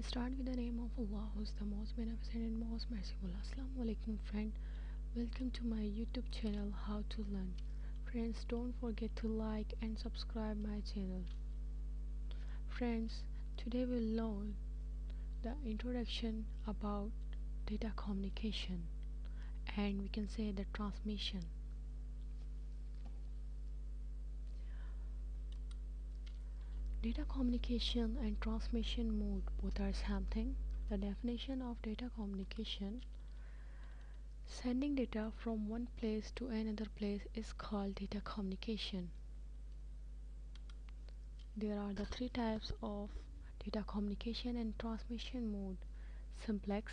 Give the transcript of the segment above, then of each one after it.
Start with the name of Allah, who is the most beneficent and most merciful. Assalamu alaikum, friend. Welcome to my YouTube channel, How to Learn. Friends, don't forget to like and subscribe my channel. Friends, today we'll learn the introduction about data communication, and we can say the transmission. Data communication and transmission mode both are something. The definition of data communication: sending data from one place to another place is called data communication. There are the three types of data communication and transmission mode: simplex,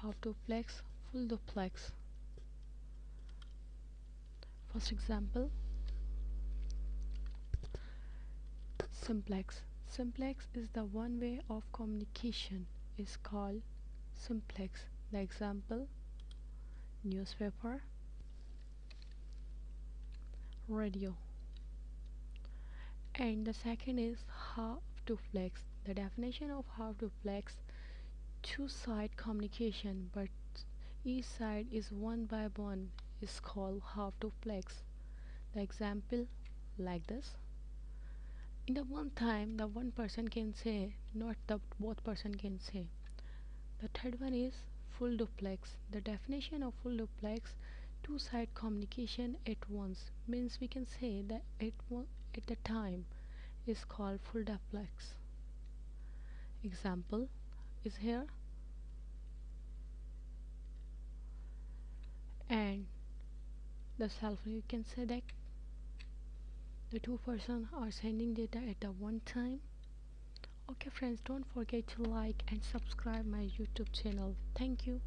half duplex, full duplex. First example, simplex. Simplex is the one way of communication is called simplex. The example: newspaper, radio. And the second is half duplex. The definition of half duplex: two-side communication, but each side is one by one, is called half duplex. The example like this: in the one time the one person can say, not the both person can say. The third one is full duplex. The definition of full duplex: two-side communication at once, means we can say that at the time is called full duplex. Example is here. And the cell phone, you can say that the two persons are sending data at the one time. Okay friends, don't forget to like and subscribe my YouTube channel. Thank you.